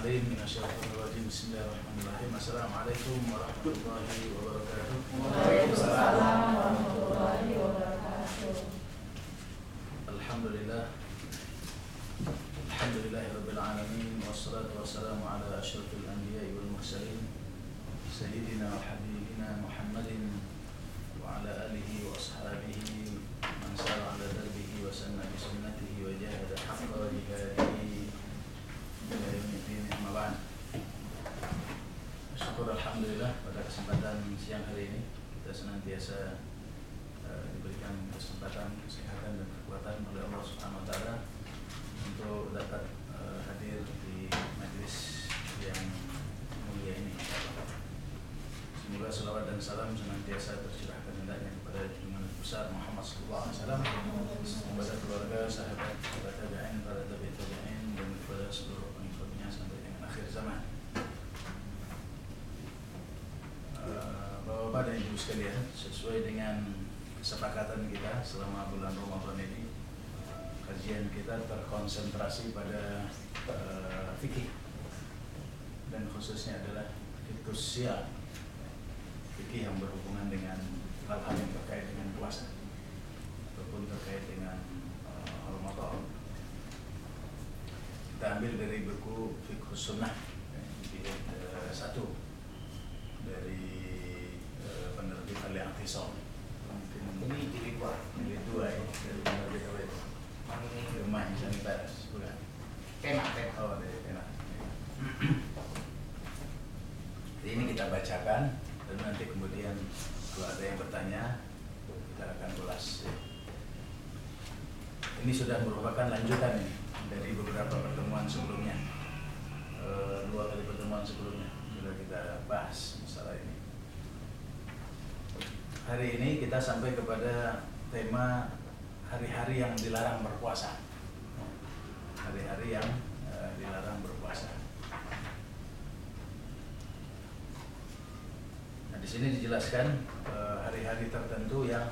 العليم من الشيطان الرجيم. بسم الله الرحمن الرحيم. Assalamualaikum warahmatullahi wabarakatuh. Waalaikumsalam warahmatullahi wabarakatuh. Alhamdulillah. Alhamdulillahirabbil alamin wassalatu wassalamu ala asyrafil anbiya'i wal mursalin sayyidina wa habibina Muhammadin wa ala alihi wa ashabihi man sara ala darbihi wa sanna bi sunnatihi wa jahada haqqa jihadihi ila yaumil din. Amma ba'd. Syukur alhamdulillah pada kesempatan siang hari ini kita senantiasa diberikan kesempatan, kesehatan dan kekuatan oleh Allah Subhanahu wa taala untuk dapat hadir di majelis yang mulia ini. Semoga salawat dan salam senantiasa tercurahkan hendaknya kepada junjungan besar Muhammad sallallahu alaihi wasallam, kepada keluarga, sahabat, para tabi'in, para tabi'in dan kepada seluruh pengikutnya sampai dengan akhir zaman. Bapak-bapak dan ibu sekalian, sesuai dengan kesepakatan kita selama bulan Ramadan ini, kajian kita terkonsentrasi pada fikih dan khususnya adalah fiqh siyam, fikih yang berhubungan dengan hal-hal yang terkait dengan puasa ataupun terkait dengan Ramadan. Kita ambil dari buku Fiqh Sunnah jilid 1 dari penerbit Al-I'tisam. Ini jilid 2 ya, dari penerbit Al-I'tisam. Rumah Sanitas, bukan? Pena. Oh, dari Pena. Jadi ini kita bacakan dan nanti kemudian kalau ada yang bertanya kita akan ulas. Ini sudah merupakan lanjutan ini dari beberapa pertemuan sebelumnya. 2 kali pertemuan sebelumnya sudah kita bahas masalah ini. Hari ini kita sampai kepada tema hari-hari yang dilarang berpuasa. Hari-hari yang dilarang berpuasa. Nah, di sini dijelaskan hari-hari tertentu yang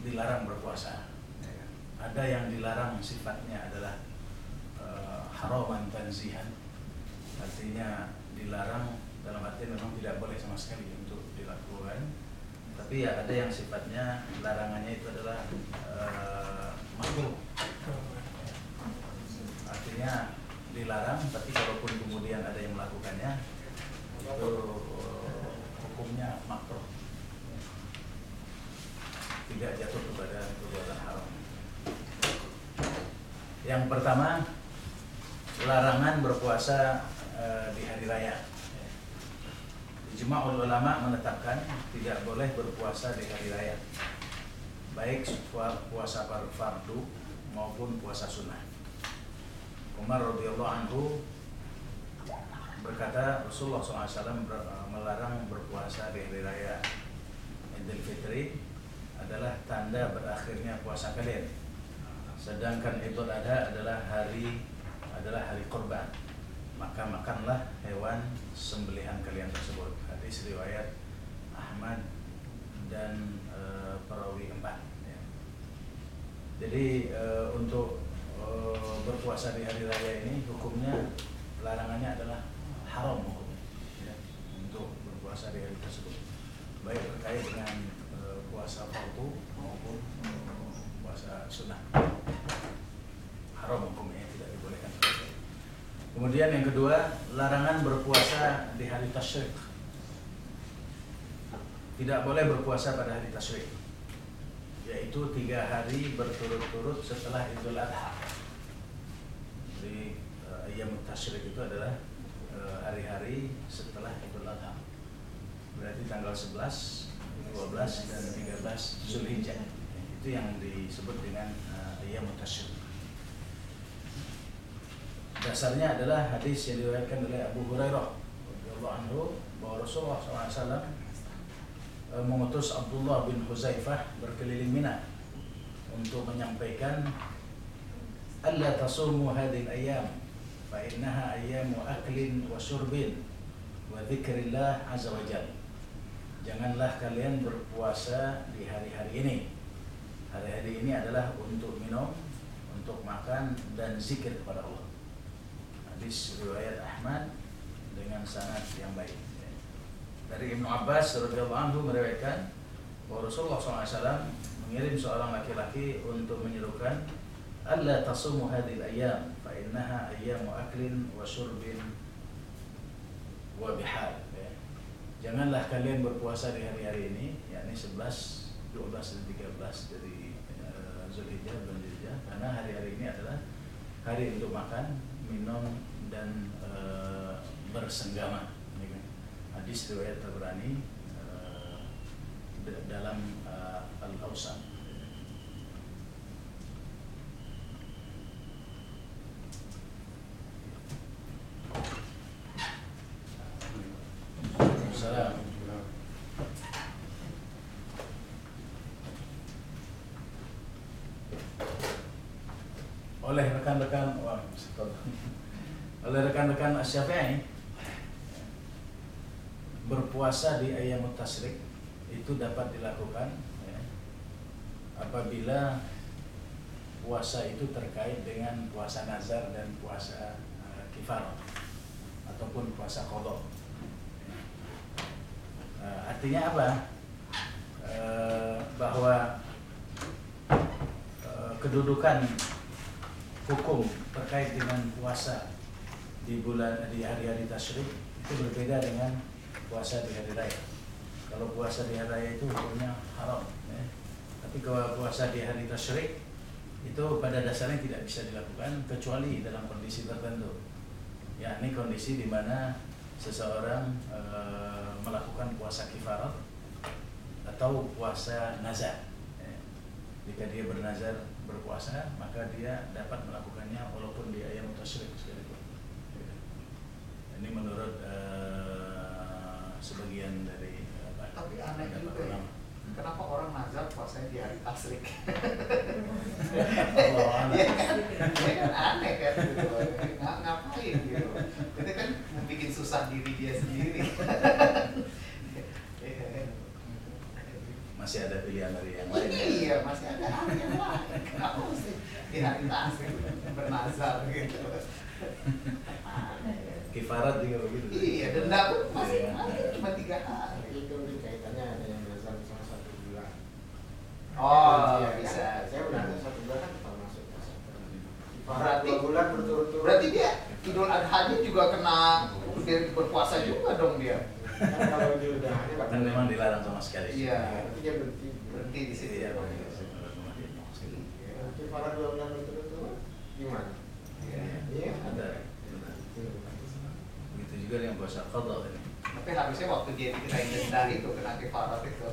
dilarang berpuasa. Ada yang dilarang sifatnya adalah haraman tanzihan, artinya dilarang dalam arti memang tidak boleh sama sekali untuk dilakukan. Tapi ya ada yang sifatnya larangannya itu adalah makruh, artinya dilarang tapi kalaupun kemudian ada yang melakukannya itu hukumnya makruh, tidak jatuh kepada perbuatan haram. Yang pertama, larangan berpuasa di hari raya. Ijma'ul ulama menetapkan tidak boleh berpuasa di hari raya, baik puasa fardu maupun puasa sunnah. Umar radhiyallahu anhu berkata Rasulullah SAW melarang berpuasa di hari raya Idul Fitri adalah tanda berakhirnya puasa kalian, sedangkan Idul Adha adalah hari kurban, maka makanlah hewan sembelihan kalian tersebut. Hadis riwayat Ahmad dan perawi 4 ya. Jadi untuk berpuasa di hari raya ini hukumnya, larangannya adalah haram hukumnya ya, untuk berpuasa di hari tersebut, baik terkait dengan puasa fardu maupun puasa sunnah. Haram hukumnya, tidak dibolehkan. Kemudian yang kedua, larangan berpuasa di hari tasyrik. Tidak boleh berpuasa pada hari tasyrik, yaitu 3 hari berturut-turut setelah Idul Adha. Jadi ayyam tasyrik itu adalah hari-hari setelah Idul Adha. Berarti tanggal 11, 12 dan 13 Zulhijjah. Itu yang disebut dengan ayyam tasyrik. Dasarnya adalah hadis yang diriwayatkan oleh Abu Hurairah radhiyallahu anhu bahwa Rasulullah SAW mengutus Abdullah bin Huzaifah berkeliling Mina untuk menyampaikan alla tasumu hadhihi al-ayyam fa innaha ayyamu aklin wa syurbin wa dzikrillah azza wa jalla. Janganlah kalian berpuasa di hari-hari ini. Hari-hari ini adalah untuk minum, untuk makan dan zikir kepada Allah. Hadis riwayat Ahmad dengan sanad yang baik. Dari Ibnu Abbas radhiyallahu anhu meriwayatkan bahwa Rasulullah SAW mengirim seorang laki-laki untuk menyerukan alla tasumu hadhil ayyam fa innaha ayyamu aklin wa syurbin wa bihal. Janganlah kalian berpuasa di hari-hari ini, yakni 11, 12 dan 13 dari Zulhijjah dan Zulhijjah, karena hari-hari ini adalah hari untuk makan, minum dan bersenggama. Hadis riwayat Tabrani dalam Al-Awsat. Salam. Oleh rekan-rekan Asy-Syafi'i, berpuasa di Ayyamut Tasyrik itu dapat dilakukan ya, apabila puasa itu terkait dengan puasa nazar dan puasa kifarah ataupun puasa qadha. Artinya apa? Bahwa kedudukan hukum terkait dengan puasa di hari-hari tasyrik itu berbeda dengan puasa di hari raya. Kalau puasa di hari raya itu hukumnya haram, ya. Tapi kalau puasa di hari tasyrik itu pada dasarnya tidak bisa dilakukan kecuali dalam kondisi tertentu. Ya, ini kondisi di mana seseorang melakukan puasa kifarat atau puasa nazar. Ya. Jika dia bernazar berpuasa, maka dia dapat melakukannya walaupun di ayyam tasyrik sekalipun. Ya. Ini menurut sebagian dari tapi aneh juga ya. Kenapa orang nazar puasanya di hari tasyrik? Ya kan aneh kan gitu. Ngapain gitu. Itu kan bikin susah diri dia sendiri. Masih ada pilihan dari yang lain. Iya, masih ada yang lain. Kenapa mesti di hari tasyrik bernazar gitu? Kifarat juga begitu. Iya, denda pun masih cuma 3 hari. Itu kaitannya ada yang nazar sama 1 bulan. Oh, Ya, bisa. Saya udah 1 bulan kan termasuk puasa. Berarti 2 bulan berturut-turut. Berarti dia Idul Adha-nya juga kena berpuasa juga dong dia. Kan kalau Idul Adha Dan memang dilarang sama sekali. Iya. berarti dia Berhenti di situ. Iya. Kifarat 2 bulan berturut-turut gimana? Iya, Ada. Begitu juga dengan puasa qadha ini. Tapi harusnya waktu dia dikirain denda itu kena kifarat itu,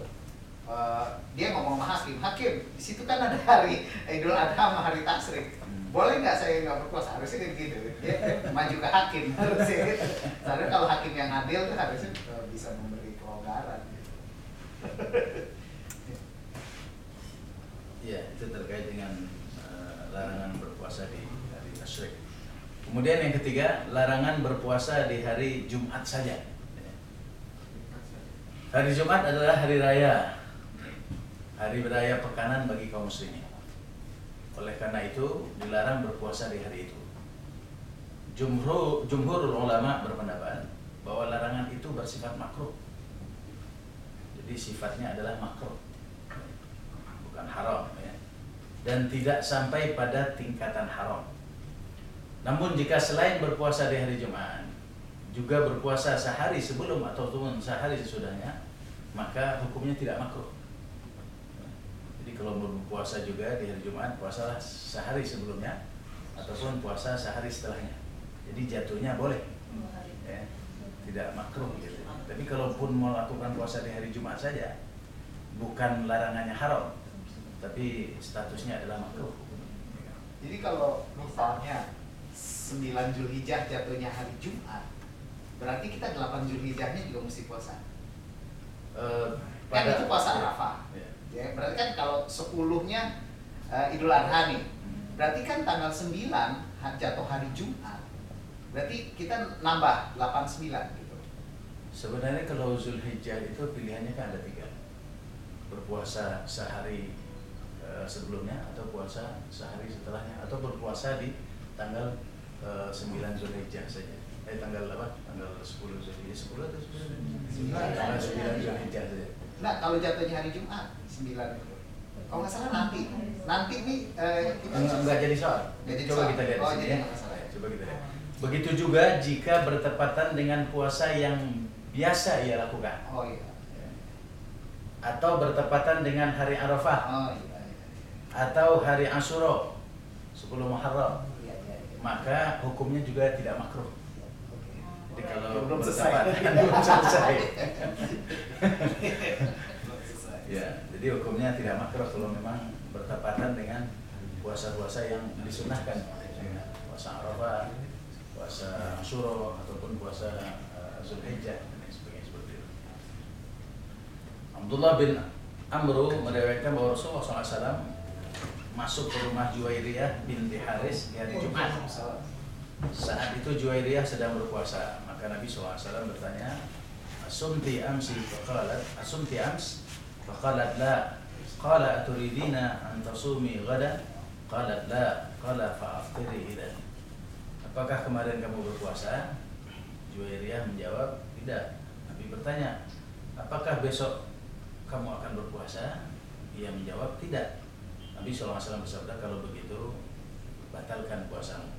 dia ngomong sama hakim, di situ kan ada hari Idul Adha sama hari tasyrik. Boleh nggak saya nggak berpuasa? Harusnya kayak gitu. Dia maju ke hakim harusnya. Soalnya kalau hakim yang adil tuh harusnya bisa memberi kelonggaran. Iya, itu terkait dengan larangan berpuasa di hari tasyrik. Kemudian yang ketiga, larangan berpuasa di hari Jumat saja. Hari Jumat adalah hari raya pekanan bagi kaum muslimin. Oleh karena itu dilarang berpuasa di hari itu. Jumhurul ulama berpendapat bahwa larangan itu bersifat makruh. Jadi sifatnya adalah makruh, bukan haram, ya. Dan tidak sampai pada tingkatan haram. Namun jika selain berpuasa di hari Jumat juga berpuasa sehari sebelum ataupun sehari sesudahnya, maka hukumnya tidak makruh. Jadi kalau berpuasa juga di hari Jumat, puasalah sehari sebelumnya ataupun puasa sehari setelahnya. Jadi jatuhnya boleh, ya, tidak makruh gitu. Tapi kalaupun melakukan puasa di hari Jumat saja, bukan larangannya haram, tapi statusnya adalah makruh. Jadi kalau misalnya 9 Zulhijjah jatuhnya hari Jumat, berarti kita 8 Zulhijjahnya juga mesti puasa. Kan itu puasa Arafah. Ya, berarti kan kalau 10-nya Idul Adha nih, berarti kan tanggal 9 jatuh hari Jumat. Berarti kita nambah 89 gitu. Sebenarnya kalau Zulhijjah itu pilihannya kan ada 3. Berpuasa sehari sebelumnya, atau puasa sehari setelahnya, atau berpuasa di tanggal 9 Zulhijjah saja. Tanggal apa? Tanggal 10 Zulhijjah, 10 atau 9? Tanggal 9 Zulhijjah saja. Nah, kalau jatuhnya hari Jumat 9 itu. Kalau nggak salah nanti. Nanti nih kita Enggak jadi soal. Coba kita lihat di sini ya. Coba kita lihat. Begitu juga jika bertepatan dengan puasa yang biasa ia lakukan. Oh iya. Atau bertepatan dengan hari Arafah. Oh iya. Atau hari Asyura 10 Muharram. Iya. Maka hukumnya juga tidak makruh. Oke. Jadi kalau Belum selesai. bertepatan belum selesai. Ya, jadi hukumnya tidak makruh kalau memang bertepatan dengan puasa-puasa yang disunahkan, puasa Arafah, puasa Asyura ataupun puasa Zulhijjah dan sebagainya seperti itu. Abdullah bin Amru meriwayatkan bahwa Rasulullah SAW masuk ke rumah Juwairiyah binti Haris di hari Jumat. Saat itu Juwairiyah sedang berpuasa, maka Nabi SAW bertanya, "Asumti amsi?" Faqalat, "Asumti ams?" Faqalat la. Qala aturidina an tasumi ghadan? Qalat la. Qala fa'aftiri idzan. Apakah kemarin kamu berpuasa? Juwairiyah menjawab, tidak. Nabi bertanya, apakah besok kamu akan berpuasa? Ia menjawab, tidak. Nabi SAW bersabda, kalau begitu batalkan puasamu.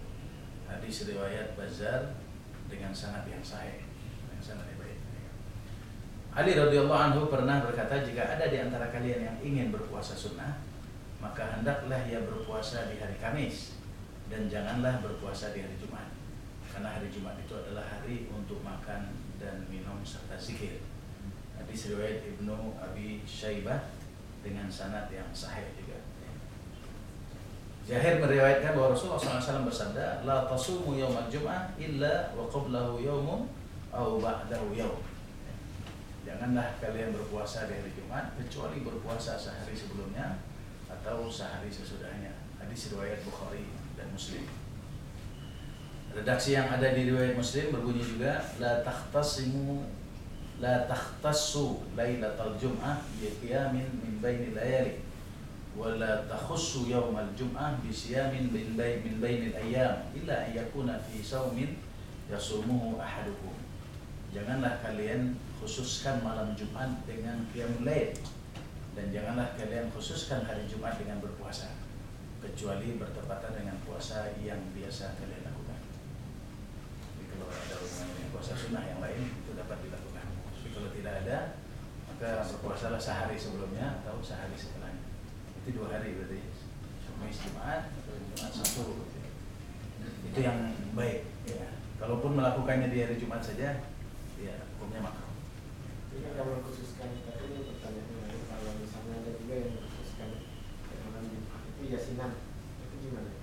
Hadis riwayat Bazzar dengan sanad yang sahih, dengan sanad yang baik. Ali radhiyallahu anhu pernah berkata, jika ada di antara kalian yang ingin berpuasa sunnah, maka hendaklah ia berpuasa di hari Kamis dan janganlah berpuasa di hari Jumat, karena hari Jumat itu adalah hari untuk makan dan minum serta zikir. Hadis riwayat Ibnu Abi Syaibah dengan sanad yang sahih juga. Jahir meriwayatkan bahwa Rasulullah SAW bersabda, la tasumu yaumal jum'ah illa wa qablahu yaumun au ba'dahu yaum. Janganlah kalian berpuasa di hari Jumat kecuali berpuasa sehari sebelumnya atau sehari sesudahnya. Hadis riwayat Bukhari dan Muslim. Redaksi yang ada di riwayat Muslim berbunyi juga, la takhtassu lailatal jum'ah bi qiyamin min bainil layali wa la takhussu yaumal jum'ah bi siyamin min bainil ayyam illa an yakuna fi saumin yasumuhu ahadukum. Janganlah kalian khususkan malam Jumat dengan qiyamul lail, dan janganlah kalian khususkan hari Jumat dengan berpuasa kecuali bertepatan dengan puasa yang biasa kalian lakukan. Jadi kalau ada hubungan dengan puasa sunnah yang lain itu dapat dilakukan. Tapi kalau tidak ada, maka berpuasalah sehari sebelumnya atau sehari setelahnya. Itu 2 hari berarti, Kamis Jumat atau Jumat Sabtu. Itu yang baik. Ya. Kalaupun melakukannya di hari Jumat saja, ya hukumnya makruh. Jadi kalau khususkan, tapi ini pertanyaannya, kalau misalnya ada juga yang khususkan itu yasinan, itu gimana?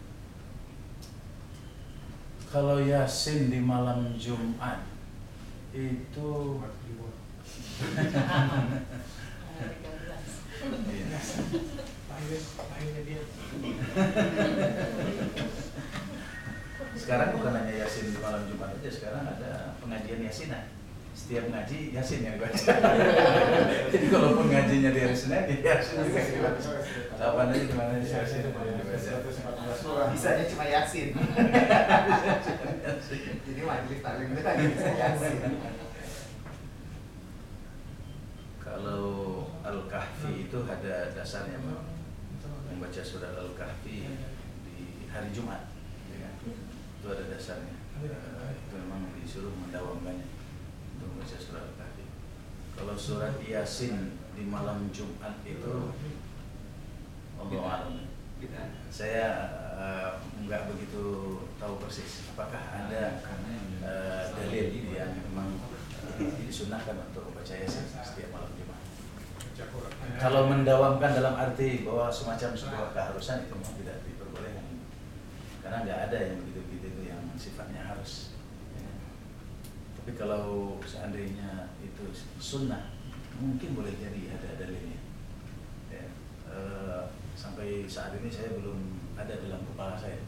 Kalau yasin di malam Jumat itu sekarang bukan hanya yasin di malam Jumat aja, sekarang ada pengajian yasinan. Setiap ngaji yasin yang dibaca. Jadi kalaupun ngajinya di hari Senin, ya yasin juga dibaca. Kapan aja dimana yasin dibaca. Bisanya cuma yasin. Jadi majelis taklim itu kan bisa yasin. Kalau Al-Kahfi itu ada dasarnya, Pak. Membaca surat Al-Kahfi di hari Jumat, ya. Itu ada dasarnya. Itu memang disuruh mendawamkannya untuk membaca surat Al-Kahfi. Kalau surat Yasin di malam Jumat itu, Allahu a'lam. Saya nggak begitu tahu persis apakah ada dalil yang memang disunahkan untuk membaca Yasin setiap malam Jumat. Kalau mendawamkan dalam arti bahwa semacam sebuah keharusan, itu memang tidak diperbolehkan, karena nggak ada yang begitu-begitu yang sifatnya harus. Tapi kalau seandainya itu sunnah, mungkin boleh jadi ada dalilnya. Ya, sampai saat ini saya belum ada dalam kepala saya.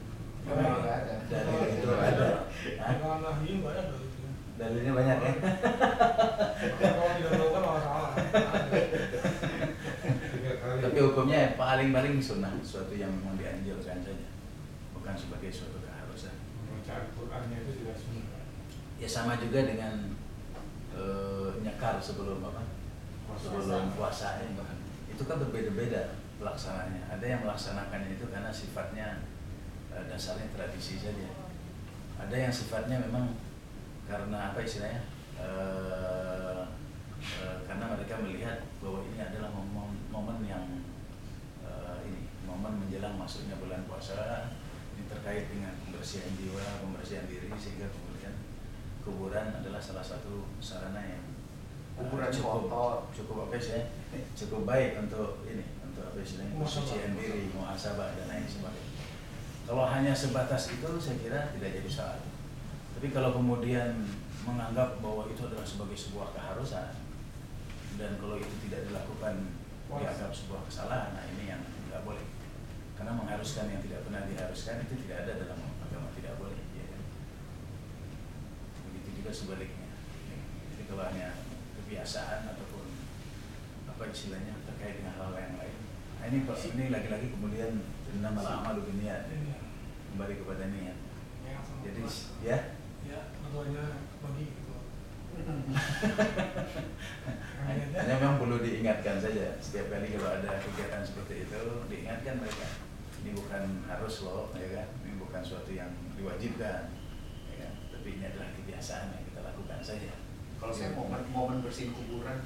Nggak ada. Dalil itu ada. Dalilnya banyak ya. Tapi hukumnya paling sunnah, sesuatu yang memang dianjurkan saja, bukan sebagai suatu keharusan. puasanya itu sudah sunnah. Ya sama juga dengan nyekar sebelum apa? Sebelum puasa ya. Itu kan berbeda-beda pelaksanaannya. Ada yang melaksanakannya itu karena sifatnya dasarnya tradisi saja. Ada yang sifatnya memang karena apa istilahnya? Karena mereka melihat bahwa ini adalah momen yang momen menjelang masuknya bulan puasa, ini terkait dengan pembersihan jiwa, pembersihan diri, sehingga kemudian kuburan adalah salah satu sarana yang kuburan cukup apa sih, cukup baik untuk ini, untuk apa istilahnya, pensucian diri, muhasabah dan lain sebagainya. Kalau hanya sebatas itu saya kira tidak jadi soal. Tapi kalau kemudian menganggap bahwa itu adalah sebagai sebuah keharusan, dan kalau itu tidak dilakukan dianggap sebuah kesalahan, nah ini yang tidak boleh. Karena mengharuskan yang tidak pernah diharuskan itu tidak ada dalam agama, tidak boleh. Ya. Begitu juga sebaliknya. Jadi kalau hanya kebiasaan ataupun apa istilahnya terkait dengan hal yang lain, nah ini lagi-lagi kemudian innamal a'malu binniyat, kembali kepada niat. Jadi ya Ketuanya bagi gitu. hanya memang perlu diingatkan saja setiap kali kalau ada kegiatan seperti itu, diingatkan mereka ini bukan harus loh, ya kan? Ini bukan suatu yang diwajibkan, ya kan? Tapi ini adalah kebiasaan yang kita lakukan saja. Kalau saya momen bersihin kuburan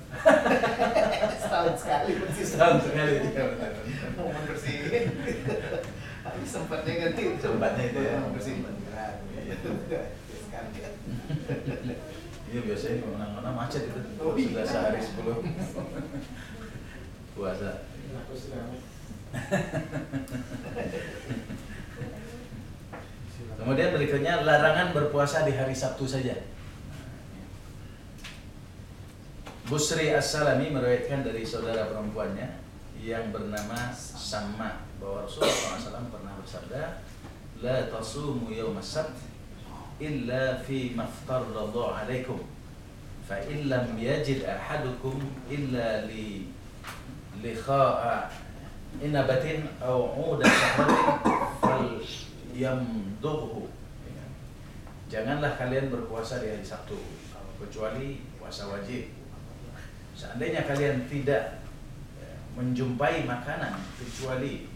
setahun sekali momen bersihin. Tapi sempatnya ganti Sempatnya itu ya. bersihin kuburan. Iya biasanya di mana-mana macet itu. Oh, iya. Sudah sehari sebelum puasa. Aku sudah Kemudian berikutnya larangan berpuasa di hari Sabtu saja. Busri As-Salami meriwayatkan dari saudara perempuannya yang bernama Sama bahwa Rasulullah SAW pernah bersabda, la tasumu yawmas sabt illa fi maftarallahu alaikum fa illam yajid ahadukum illa li likha'a inabatin aw 'uda syahratin fal yamdughu. Janganlah kalian berpuasa di hari Sabtu kecuali puasa wajib. Seandainya kalian tidak menjumpai makanan kecuali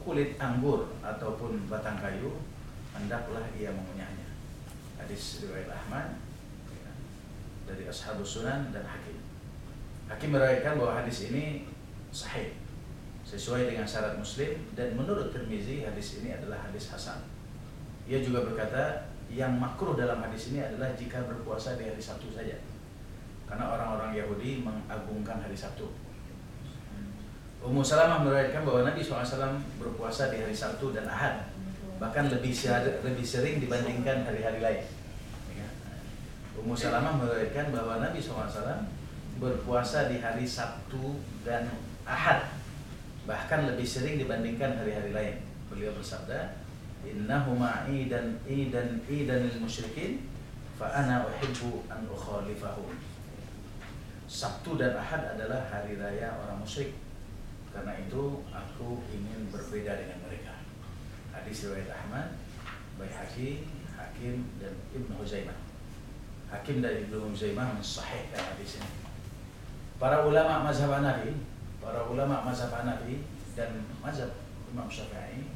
kulit anggur ataupun batang kayu, hendaklah ia mengunyahnya. Hadis riwayat Ahmad dari Ashabus Sunan dan Hakim. Hakim meriwayatkan bahwa hadis ini sahih sesuai dengan syarat Muslim, dan menurut Tirmizi hadis ini adalah hadis hasan. Ia juga berkata yang makruh dalam hadis ini adalah jika berpuasa di hari Sabtu saja, karena orang-orang Yahudi mengagungkan hari Sabtu. Ummu Salamah meriwayatkan bahwa Nabi SAW berpuasa di hari Sabtu dan Ahad, bahkan lebih sering dibandingkan hari-hari lain. Ummu Salamah meriwayatkan bahwa Nabi SAW berpuasa di hari Sabtu dan Ahad, bahkan lebih sering dibandingkan hari-hari lain. Beliau bersabda, innahuma idan lil musyrikin fa ana uhibbu an ukhalifahum. Sabtu dan Ahad adalah hari raya orang musyrik, karena itu aku ingin berbeda dengan mereka. Hadis riwayat Ahmad, Baihaqi, Hakim dan Ibnu Huzaimah. Hakim dan Ibnu Huzaimah mensahihkan hadis ini. Para ulama mazhab Hanafi dan mazhab Imam Syafi'i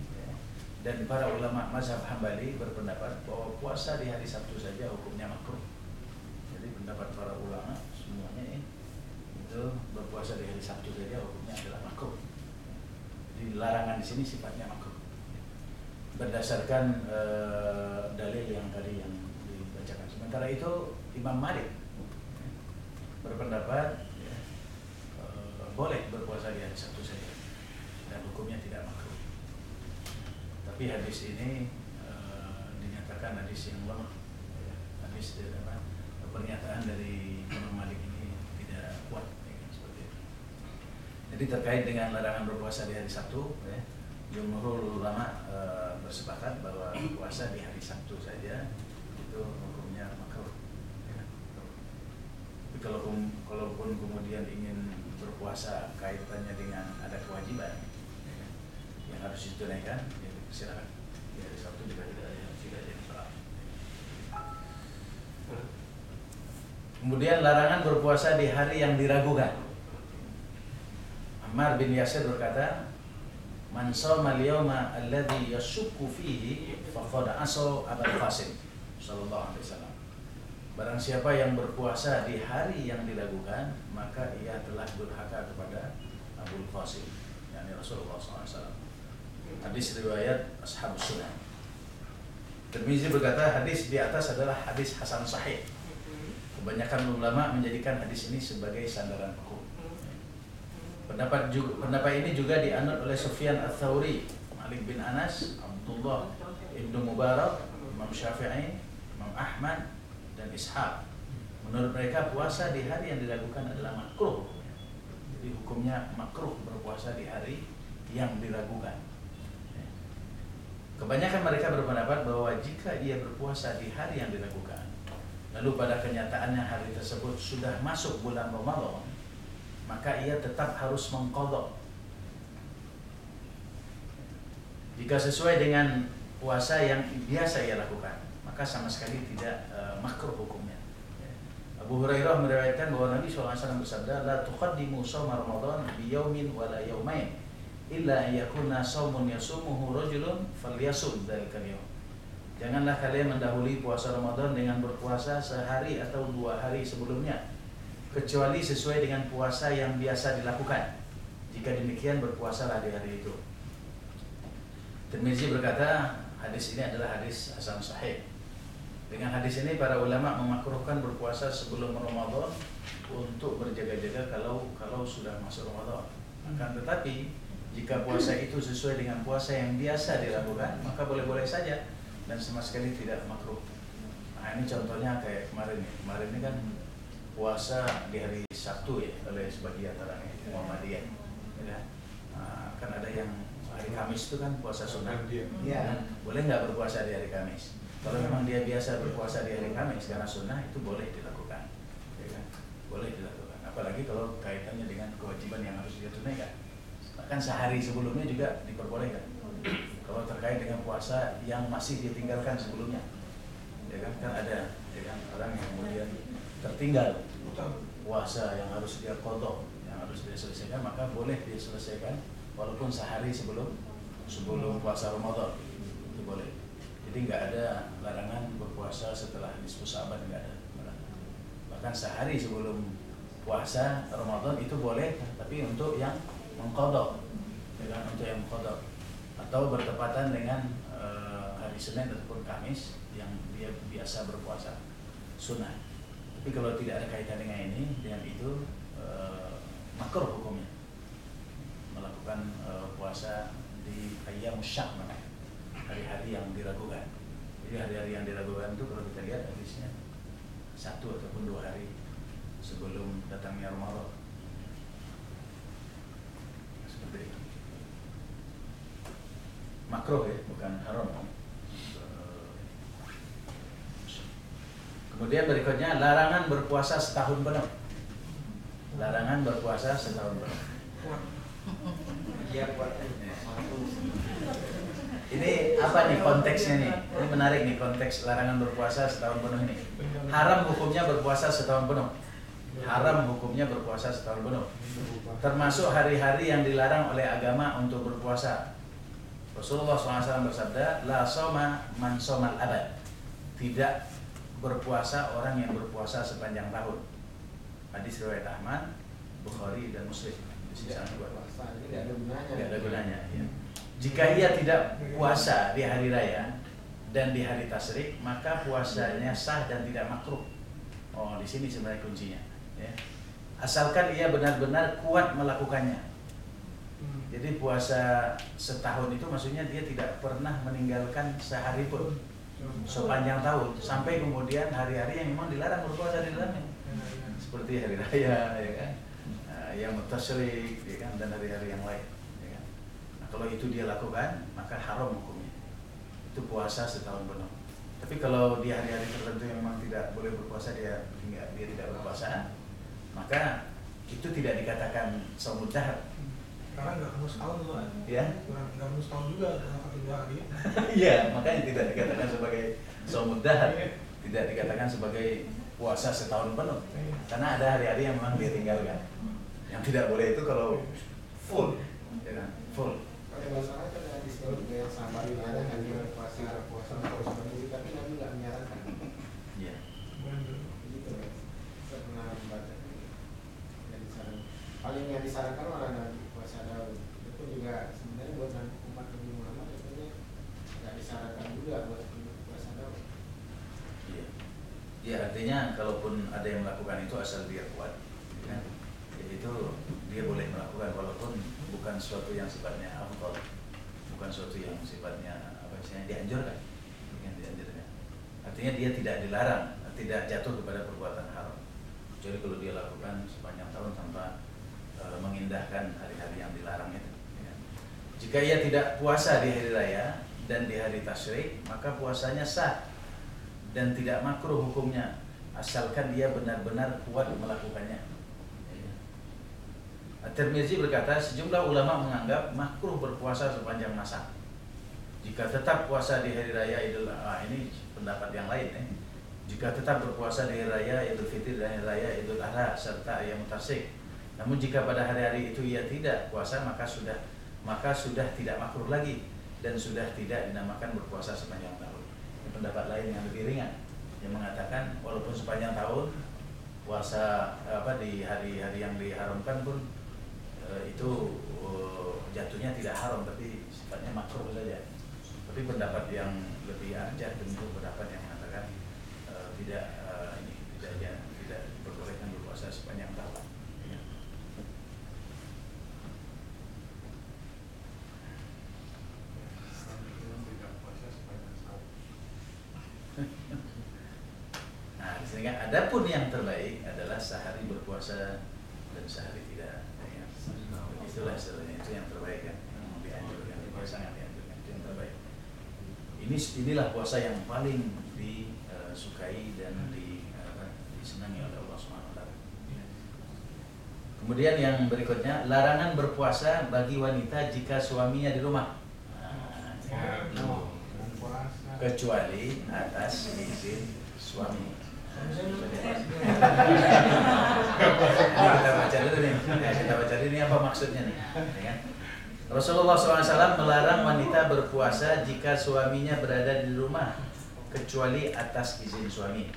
dan para ulama mazhab Hambali berpendapat bahwa puasa di hari Sabtu saja hukumnya makruh. Jadi pendapat para ulama semuanya itu berpuasa di hari Sabtu saja hukumnya adalah makruh. Jadi larangan di sini sifatnya makruh. Berdasarkan dalil yang tadi yang dibacakan. Sementara itu Imam Malik berpendapat boleh berpuasa di hari Sabtu saja dan hukumnya tidak makruh. Tapi hadis ini dinyatakan hadis yang lemah. Hadis pernyataan dari Imam Malik ini tidak kuat, seperti itu. Jadi terkait dengan larangan berpuasa di hari Sabtu, jumhur ulama bersepakat bahwa puasa di hari Sabtu saja itu hukumnya makruh. Tapi kalaupun kemudian ingin berpuasa kaitannya dengan ada kewajiban yang harus ditunaikan, ya silakan. Di hari Sabtu juga tidak jadi soal. Kemudian larangan berpuasa di hari yang diragukan. Ammar bin Yasir berkata, "Man shoma al-yawma alladhi yashukku fihi faqad asa Abul Qasim sallallahu alaihi wasallam." Barang siapa yang berpuasa di hari yang diragukan, maka ia telah durhaka kepada Abul Qasim, yakni Rasulullah SAW. Hadis riwayat Ashabus Sunan. Tirmizi berkata hadis di atas adalah hadis hasan sahih. Kebanyakan ulama menjadikan hadis ini sebagai sandaran hukum. Pendapat ini juga dianut oleh Sufyan Ats-Tsauri, Malik bin Anas, Abdullah Ibnu Mubarak, Imam Syafi'i, Imam Ahmad, dan Ishaq. Menurut mereka puasa di hari yang diragukan adalah makruh. Jadi hukumnya makruh berpuasa di hari yang diragukan. Kebanyakan mereka berpendapat bahwa jika ia berpuasa di hari yang diragukan, lalu pada kenyataannya hari tersebut sudah masuk bulan Ramadan, maka ia tetap harus mengqadha. Jika sesuai dengan puasa yang biasa ia lakukan, maka sama sekali tidak makruh hukumnya. Abu Hurairah meriwayatkan bahwa Nabi SAW bersabda, "La tuqaddimu shauma Ramadan bi yaumin wa la yaumain illa yakuna shaumun yasumuhu rajulun falyasum dzalikal yaum." Janganlah kalian mendahului puasa Ramadan dengan berpuasa sehari atau 2 hari sebelumnya, kecuali sesuai dengan puasa yang biasa dilakukan. Jika demikian, berpuasalah di hari itu. Tirmizi berkata, hadis ini adalah hadis hasan sahih. Dengan hadis ini para ulama memakruhkan berpuasa sebelum Ramadan untuk berjaga-jaga kalau sudah masuk Ramadan. Akan tetapi jika puasa itu sesuai dengan puasa yang biasa dilakukan, maka boleh-boleh saja dan sama sekali tidak makruh. Nah, ini contohnya kayak kemarin nih. Kemarin ini kan puasa di hari Sabtu ya oleh sebagian orang Muhammadiyah. Ya. Nah, kan ada yang hari Kamis itu kan puasa sunnah. Ya. Boleh nggak berpuasa di hari Kamis? Kalau memang dia biasa berpuasa di hari Kamis karena sunnah, itu boleh dilakukan, ya kan? Boleh dilakukan. Apalagi kalau kaitannya dengan kewajiban yang harus dia tunaikan. Bahkan sehari sebelumnya juga diperbolehkan. Kalau terkait dengan puasa yang masih ditinggalkan sebelumnya, ya kan? Kan ada, ya kan, orang yang kemudian tertinggal puasa yang harus dia qadha, yang harus dia selesaikan, maka boleh dia selesaikan walaupun sehari sebelum puasa Ramadan, itu boleh. Jadi nggak ada larangan berpuasa setelah nisfu Sya'ban, nggak ada. Bahkan sehari sebelum puasa Ramadan itu boleh, tapi untuk yang mengqadha, ya kan, untuk yang mengqadha, atau bertepatan dengan hari Senin ataupun Kamis yang dia biasa berpuasa sunnah. Tapi kalau tidak ada kaitan dengan ini, dengan itu makruh hukumnya melakukan puasa di ayyamus syak, hari-hari yang diragukan. Jadi hari-hari yang diragukan itu kalau kita lihat hadisnya 1 ataupun 2 hari sebelum datangnya Ramadan. Seperti itu. Makruh ya, bukan haram. Kemudian berikutnya larangan berpuasa setahun penuh. Larangan berpuasa setahun penuh. Iya, buat Ini apa nih konteksnya nih? Ini menarik nih konteks larangan berpuasa setahun penuh ini. Haram hukumnya berpuasa setahun penuh. Haram hukumnya berpuasa setahun penuh. Termasuk hari-hari yang dilarang oleh agama untuk berpuasa. Rasulullah SAW bersabda, "La soma man somal abad." Tidak berpuasa orang yang berpuasa sepanjang tahun. Hadis riwayat Ahmad, Bukhari dan Muslim. Tidak ada gunanya. Ya. Jika ia tidak puasa di hari raya dan di hari tasyrik, maka puasanya sah dan tidak makruh. Oh, di sini sebenarnya kuncinya. Ya. Asalkan ia benar-benar kuat melakukannya. Jadi puasa setahun itu maksudnya dia tidak pernah meninggalkan sehari pun sepanjang tahun, sampai kemudian hari-hari yang memang dilarang berpuasa di dalamnya, seperti hari raya, ya kan, yang tasyrik, ya kan, dan hari-hari yang lain. Kalau itu dia lakukan, maka haram hukumnya. Itu puasa setahun penuh. Tapi kalau di hari-hari tertentu yang memang tidak boleh berpuasa, dia tidak berpuasa, maka itu tidak dikatakan shaumud dahr. Karena nggak harus setahun loh. Ya. Nggak harus setahun juga, karena 1-2 hari. Iya, makanya tidak dikatakan sebagai shaumud dahr, tidak dikatakan sebagai puasa setahun penuh. Karena ada hari-hari yang memang dia tinggalkan. Yang tidak boleh itu kalau full, ya kan? Full. Kalau masalah kan ada di sini juga yang sama ada kan dia puasa harus berdiri, tapi Nabi nggak menyarankan. Iya. Begitu ya. Saya pernah membaca yang disarankan. Paling yang disarankan malah Nabi puasa Daud. Itu pun juga sebenarnya buat umat Nabi Muhammad itu nggak disarankan juga buat puasa Daud. Iya. Ya artinya kalaupun ada yang melakukan itu asal dia kuat, ya, itu dia boleh melakukan walaupun bukan suatu yang sifatnya afdal, bukan suatu yang sifatnya apa istilahnya dianjurkan, bukan dianjurkan. Artinya dia tidak dilarang, tidak jatuh kepada perbuatan haram. Kecuali kalau dia lakukan sepanjang tahun tanpa mengindahkan hari-hari yang dilarang itu. Ya. Jika ia tidak puasa di hari raya dan di hari tasyrik, maka puasanya sah dan tidak makruh hukumnya, asalkan dia benar-benar kuat melakukannya. At-Tirmizi berkata, sejumlah ulama menganggap makruh berpuasa sepanjang masa. Jika tetap puasa di hari raya Idul Adha, ini pendapat yang lain ya. Jika tetap berpuasa di hari raya Idul Fitri dan hari raya Idul Adha serta ayam tasyrik. Namun jika pada hari-hari itu ia tidak puasa, maka sudah tidak makruh lagi dan sudah tidak dinamakan berpuasa sepanjang tahun. Ini pendapat lain yang lebih ringan yang mengatakan walaupun sepanjang tahun puasa di hari-hari yang diharamkan pun itu jatuhnya tidak haram tapi sifatnya makruh saja. Tapi pendapat yang lebih arjah tentu pendapat yang mengatakan tidak diperbolehkan berpuasa sepanjang tahun. Ya. Nah, sehingga adapun yang terbaik adalah sehari berpuasa dan sehari tidak. Ya. Itulah istilahnya, itu yang terbaik kan, yang dianjurkan, sangat dianjurkan, itu yang terbaik. Inilah puasa yang paling disukai dan disenangi oleh Allah SWT. Kemudian yang berikutnya, larangan berpuasa bagi wanita jika suaminya di rumah. Kecuali atas izin suami. Kita baca dulu nih. Kita baca dulu ini apa maksudnya nih? Ya kan? Rasulullah SAW melarang wanita berpuasa jika suaminya berada di rumah kecuali atas izin suami.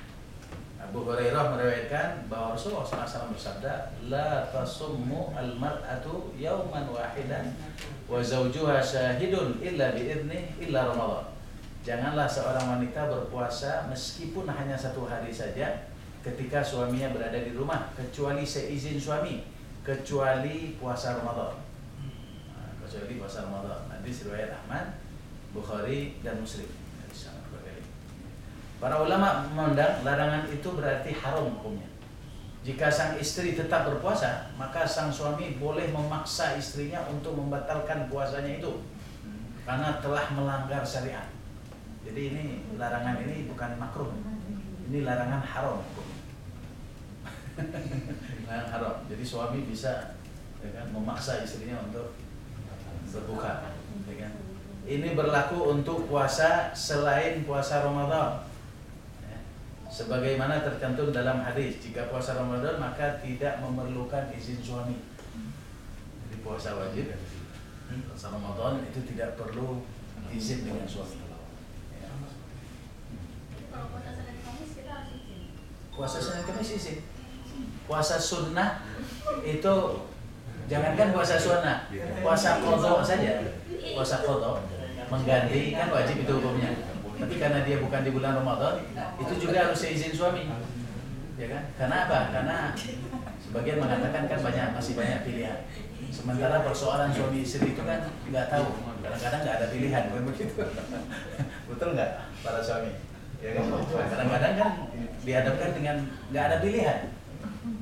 Abu Hurairah meriwayatkan bahwa Rasulullah SAW bersabda, la tasummu al-mar'atu yawman wahidan wa zawjuha syahidun illa bi'idnih illa Ramadan. Janganlah seorang wanita berpuasa meskipun hanya satu hari saja ketika suaminya berada di rumah kecuali seizin suami, kecuali puasa Ramadan. Kecuali puasa Ramadan. Hadis riwayat Ahmad, Bukhari dan Muslim. Para ulama memandang larangan itu berarti haram hukumnya. Jika sang istri tetap berpuasa, maka sang suami boleh memaksa istrinya untuk membatalkan puasanya itu karena telah melanggar syariat. Jadi ini larangan ini bukan makruh, ini larangan haram hukumnya. Larangan haram. Jadi suami bisa ya kan, memaksa istrinya untuk berbuka. Ya kan? Ini berlaku untuk puasa selain puasa Ramadan. Sebagaimana tercantum dalam hadis, jika puasa Ramadan maka tidak memerlukan izin suami. Jadi puasa wajib, puasa Ramadan itu tidak perlu izin dengan suami. Ya. Kalau puasa Senin Kamis kita harus izin. Puasa Senin Kamis izin. Puasa sunnah itu jangankan puasa sunnah, puasa qadha saja. Puasa qadha mengganti kan wajib itu hukumnya. Tapi karena dia bukan di bulan Ramadan, itu juga harus seizin suami, ya kan? Karena apa? Karena sebagian mengatakan kan masih banyak pilihan. Sementara persoalan suami istri itu kan nggak tahu, kadang-kadang nggak ada pilihan, kan begitu? Betul nggak para suami? Ya kan? Kadang-kadang kan dihadapkan dengan nggak ada pilihan.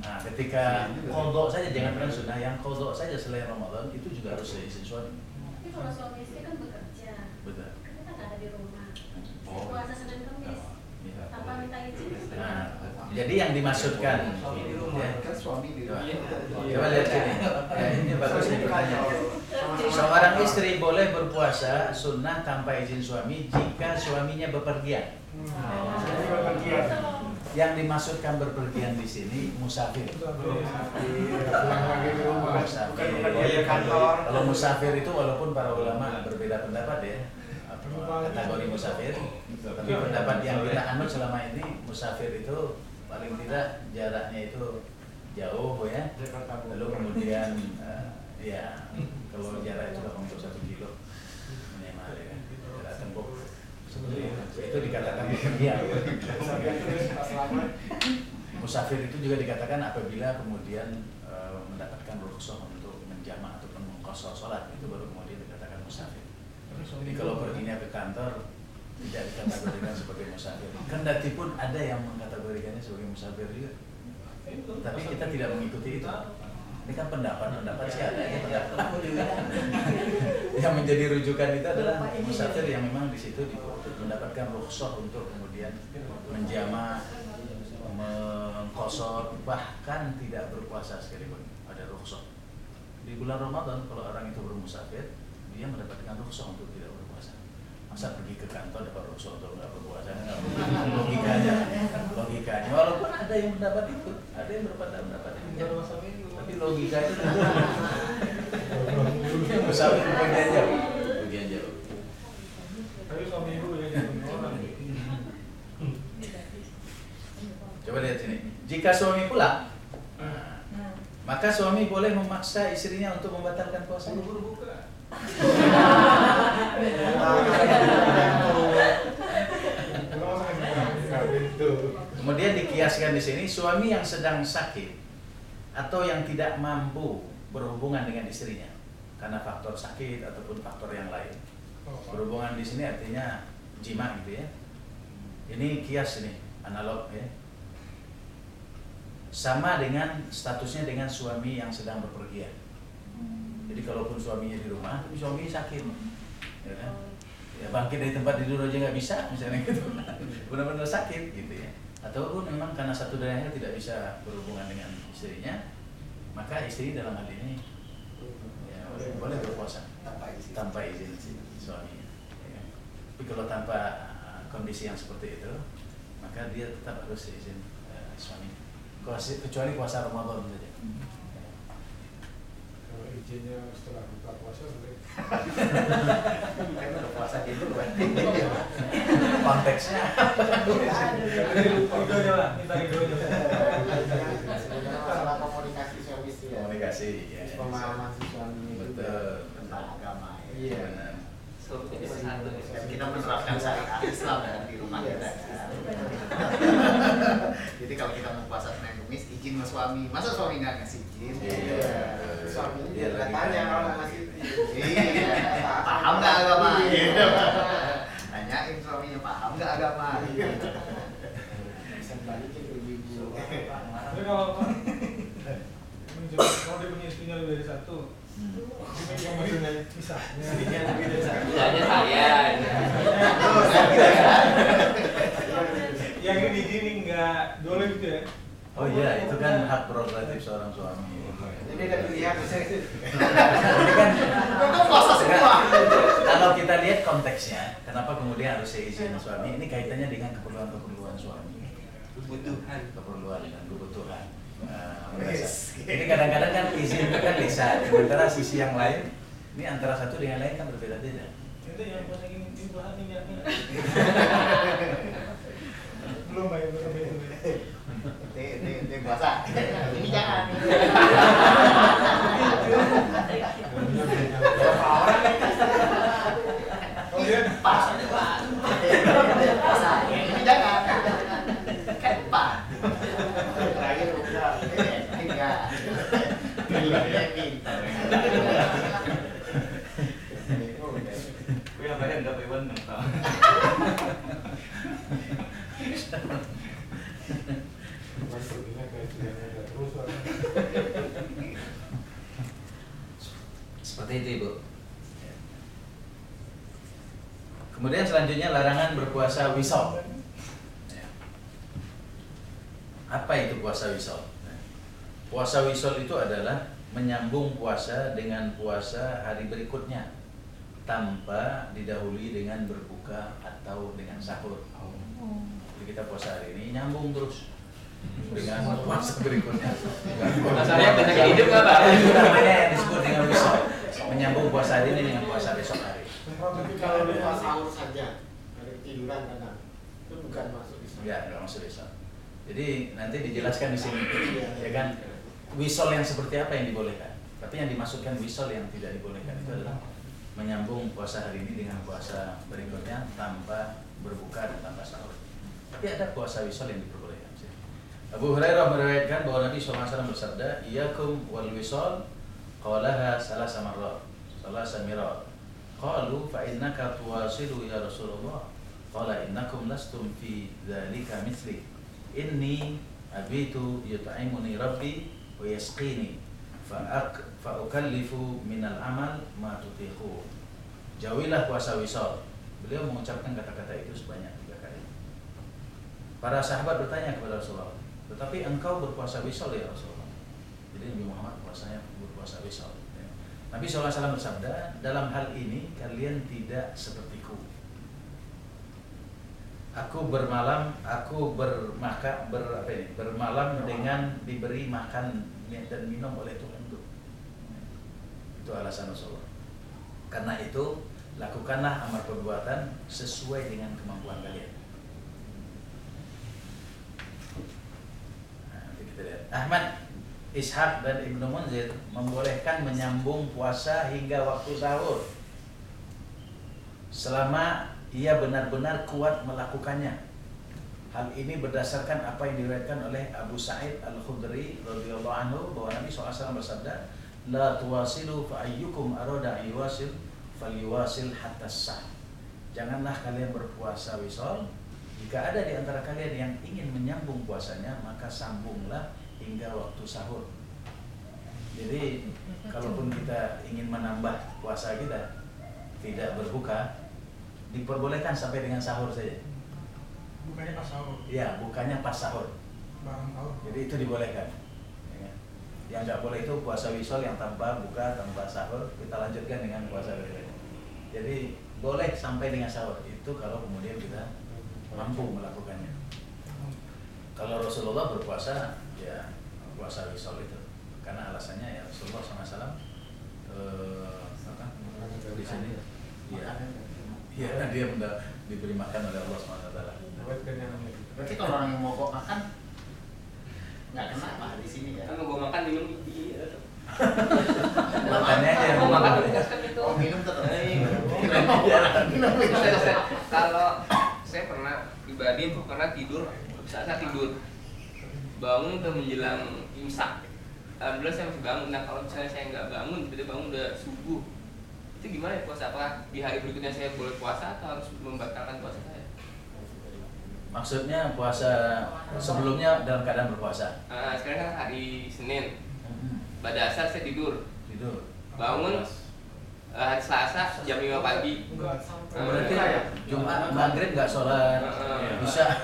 Nah, ketika qadha saja, jangan pernah sunnah, yang qadha saja selain Ramadan itu juga harus seizin suami. Tapi kalau suami istri kan bekerja, Betul. kita kan nggak ada di rumah. Puasa Senin Kamis tanpa minta izin. Nah, jadi yang dimaksudkan kan suami di rumah. coba lihat sini. Ya, ini bagus nih pertanyaan. Seorang istri boleh berpuasa sunnah tanpa izin suami jika suaminya bepergian. yang dimaksudkan berpergian di sini musafir. Pulang lagi ke rumah. Musafir. Bukan di kantor. Kalau musafir itu walaupun para ulama berbeda pendapat ya, kategori musafir. Tapi pendapat yang kita anut selama ini musafir itu paling tidak jaraknya itu jauh ya. Lalu kemudian ya kalau jarak itu 81 kilo minimal ya, jarak tempuh seperti itu dikatakan bepergian. Musafir itu juga dikatakan apabila kemudian mendapatkan rukhsah untuk menjamak ataupun mengqashar sholat, itu baru kemudian dikatakan musafir. Jadi kalau perginya ke kantor tidak dikategorikan sebagai musafir. Kendati pun ada yang mengkategorikannya sebagai musafir juga. Tapi kita tidak mengikuti itu. Ini kan pendapat sih ada ya pendapat. Yang menjadi rujukan itu adalah musafir yang memang di situ mendapatkan rukhsah untuk kemudian menjamak, mengqashar, bahkan tidak berpuasa sekalipun ada rukhsah. Di bulan Ramadan kalau orang itu bermusafir, dia mendapatkan rukhsah untuk tidak berpuasa. Masa pergi ke kantor dapat rukhsah untuk tidak berpuasa? Logikanya walaupun ada yang mendapat itu, ada yang berpendapat ini, tapi logikanya musafir bagian jauh. Tapi suami ibu ya orang. Coba lihat sini. Jika suami pulang, maka suami boleh memaksa istrinya untuk membatalkan puasa. Buru-buru buka. Kemudian dikiaskan di sini suami yang sedang sakit atau yang tidak mampu berhubungan dengan istrinya karena faktor sakit ataupun faktor yang lain. Berhubungan di sini artinya jima gitu ya. Ini kias ini, analog ya. Sama dengan statusnya dengan suami yang sedang bepergian. Jadi kalaupun suaminya di rumah, tapi suaminya sakit, ya kan? Ya bangkit dari tempat tidur aja nggak bisa, misalnya gitu. Benar-benar sakit gitu ya. Ataupun memang karena satu dari yang tidak bisa berhubungan dengan istrinya, maka istri dalam hal ini ya, boleh berpuasa tanpa izin suaminya. Ya. Tapi kalau tanpa kondisi yang seperti itu, maka dia tetap harus izin suami. Kecuali puasa Ramadan saja. Kalau izinnya setelah buka puasa boleh. Kan puasa itu kan. Konteksnya. Ridhonya lah, minta ridhonya. Sebenarnya masalah komunikasi suami istri ya. Komunikasi ya. Pemahaman si suami juga Betul. Tentang agama. Iya. Benar. Dan kita menerapkan syariat Islam kan di rumah kita kan. Jadi kalau kita mau puasa Senin Kamis izin sama suami, masa suami nggak ngasih izin? Iya. Suaminya Dia juga lagi tanya tanya. kalau ngasih izin. Iya, paham nggak agama? Iya. Tanyain suaminya paham nggak agama? Bisa balikin ke ibu. Tapi kalau dia punya istrinya lebih dari satu, yang maksudnya misalnya. Misalnya saya. Yang ini gini nggak boleh gitu ya? Oh iya, itu kan hak prerogatif seorang suami. Jadi ada pilihan misalnya. Ini kan Itu puasa semua. kalau kita lihat konteksnya, kenapa kemudian harus seizin suami? Ini kaitannya dengan keperluan suami. Keperluan dan kebutuhan. Jadi kadang-kadang kan izin itu kan bisa, sementara sisi yang lain, ini antara satu dengan lain kan berbeda-beda. Itu yang puasa gini, ini bahan minyaknya. Belum bayar belum itu. Ini puasa. Ini jangan. Oh dia Pas. Puasa. Ini jangan. Kan pas. Terakhir udah. Enggak. Dia pintar. Gue yang bayar nggak bayar nggak tahu. Masuknya ke istrinya udah terus. Seperti itu Ibu. Kemudian selanjutnya larangan berpuasa wisol. Apa itu puasa wisol? Puasa wisol itu adalah menyambung puasa dengan puasa hari berikutnya tanpa didahului dengan berbuka atau dengan sahur. Jadi kita puasa hari ini nyambung terus dengan puasa berikutnya. Masalahnya banyak yang hidup nggak Pak? Itu namanya yang disebut dengan wisol, menyambung puasa hari ini dengan puasa besok hari. Tapi kalau lupa sahur saja, dari tiduran kadang itu bukan masuk Islam. Enggak masuk wisol. Jadi nanti dijelaskan di sini, ya kan? Wisol yang seperti apa yang dibolehkan? Tapi yang dimaksudkan wisol yang tidak dibolehkan itu adalah menyambung puasa hari ini dengan puasa berikutnya tanpa berbuka dan tanpa sahur. Tapi ada puasa wisol yang diperbolehkan. Abu Hurairah meriwayatkan bahwa Nabi SAW bersabda, "Iyyakum wal wisol, qalaha salasa marrat, salasa mirat. Qalu fa innaka tuwasilu ya Rasulullah. Qala innakum lastum fi dzalika mithli. Inni abitu yut'imuni rabbi wa yasqini fa ukallifu minal amal ma tutiqu." Jauhilah puasa wisol. Beliau mengucapkan kata-kata itu sebanyak 3 kali. Para sahabat bertanya kepada Rasulullah, "Tetapi engkau berpuasa wisol ya Rasulullah?" Jadi Nabi Muhammad berpuasa wisol. Nabi SAW bersabda, "Dalam hal ini kalian tidak sepertiku. Aku bermalam dengan diberi makan dan minum oleh Tuhanku." Itu alasan Rasulullah. Karena itu lakukanlah amal perbuatan sesuai dengan kemampuan kalian. Nah, nanti kita lihat. Ahmad, Ishaq dan Ibnu Munzir membolehkan menyambung puasa hingga waktu sahur selama ia benar-benar kuat melakukannya. Hal ini berdasarkan apa yang diriwayatkan oleh Abu Sa'id Al-Khudri radhiyallahu anhu bahwa Nabi SAW bersabda, "La tuwasilu fa ayyukum arada yuwasil falyuwasil hatta sah." Janganlah kalian berpuasa wisol. Jika ada di antara kalian yang ingin menyambung puasanya, maka sambunglah hingga waktu sahur. Jadi, kalaupun kita ingin menambah puasa kita, tidak berbuka, diperbolehkan sampai dengan sahur saja. Bukannya pas sahur. Ya, bukannya pas sahur. Barang sahur. Jadi itu dibolehkan. Ya. Yang nggak boleh itu puasa wisol yang tanpa buka, tanpa sahur. Kita lanjutkan dengan puasa berikutnya. Jadi boleh sampai dengan sahur. Itu kalau kemudian kita mampu melakukannya. Kalau Rasulullah berpuasa, ya puasa wisol itu. Karena alasannya ya Rasulullah SAW di sini, ya dia diberi makan oleh Allah SWT. Berarti kalau orang yang mogok makan nggak kena Pak di sini ya? Kan mau makan minum gigi. Makannya aja yang Mau makan boleh. bebas kan itu. Oh, minum tetap. Minum. Kalau saya pernah pribadi tuh pernah tidur, saat tidur bangun tuh menjelang imsak. Alhamdulillah saya masih bangun. Nah kalau misalnya saya nggak bangun, tiba-tiba bangun udah subuh, itu gimana ya puasa? Apa di hari berikutnya saya boleh puasa atau harus membatalkan puasa saya? Maksudnya puasa sebelumnya dalam keadaan berpuasa. Sekarang kan hari Senin, pada asar saya tidur, bangun hari Selasa jam 5 pagi. Berarti Jumat maghrib nggak sholat, bisa.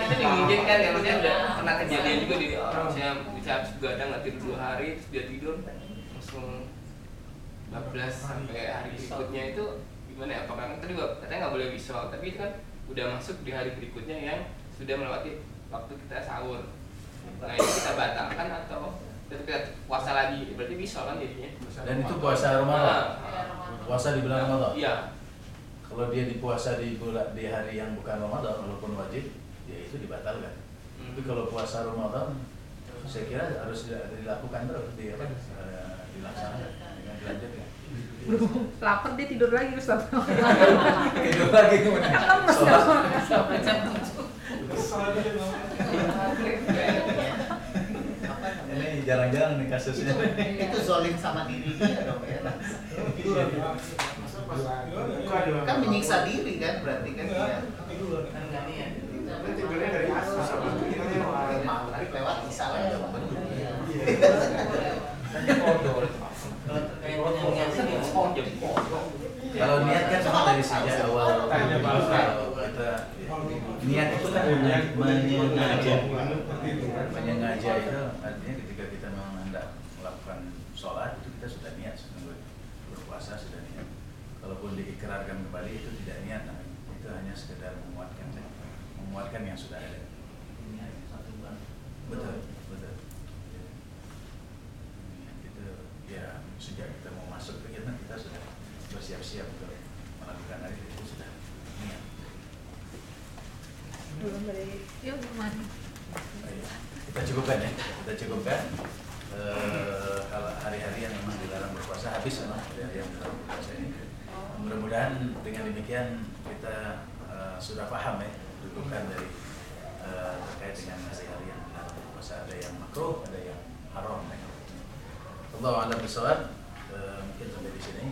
Itu dimungkinkan ya, maksudnya udah pernah kejadian juga di orang saya bisa habis begadang nggak tidur 2 hari terus dia tidur langsung 14 sampai hari berikutnya itu gimana ya? Apakah kan tadi katanya nggak boleh wisol, tapi itu kan udah masuk di hari berikutnya yang sudah melewati waktu kita sahur. Nah itu kita batalkan atau kita puasa lagi? Berarti wisol kan jadinya. Dan itu puasa Ramadan. Puasa di bulan Ramadan. Iya. Kalau dia dipuasa di hari yang bukan Ramadan walaupun wajib, ya itu dibatalkan. Tapi kalau puasa Ramadan, saya kira harus dilakukan terus, dilaksanakan dengan dilanjutkan. Lapar dia tidur lagi terus lapar. Tidur lagi kemudian. Ini jarang-jarang nih kasusnya. Itu zolim sama diri dia dong ya. Kan menyiksa diri kan berarti kan dia. Tidurnya dari asar. Maghrib lewat isya lagi. Kalau niat kan memang dari sejak awal kita niat itu kan menyengaja itu artinya ketika kita memang hendak melakukan sholat itu kita sudah niat, sudah berpuasa sudah niat. kalaupun diikrarkan kembali itu tidak niat namanya. Itu hanya sekedar menguatkan yang sudah ada. Betul, betul. Itu ya sejak kita mau masuk ke kita sudah bersiap-siap untuk melakukan hal itu sudah niat. Belum dari yuk gimana? Kita cukupkan ya, kita cukupkan. Hari-hari yang memang dilarang berpuasa habis memang hari yang dilarang berpuasa ini. Mudah-mudahan dengan demikian kita sudah paham ya dudukan dari terkait dengan hari-hari yang dilarang berpuasa. Ada yang makruh, ada yang haram. Allah a'lam bishawab. Mungkin sampai di sini.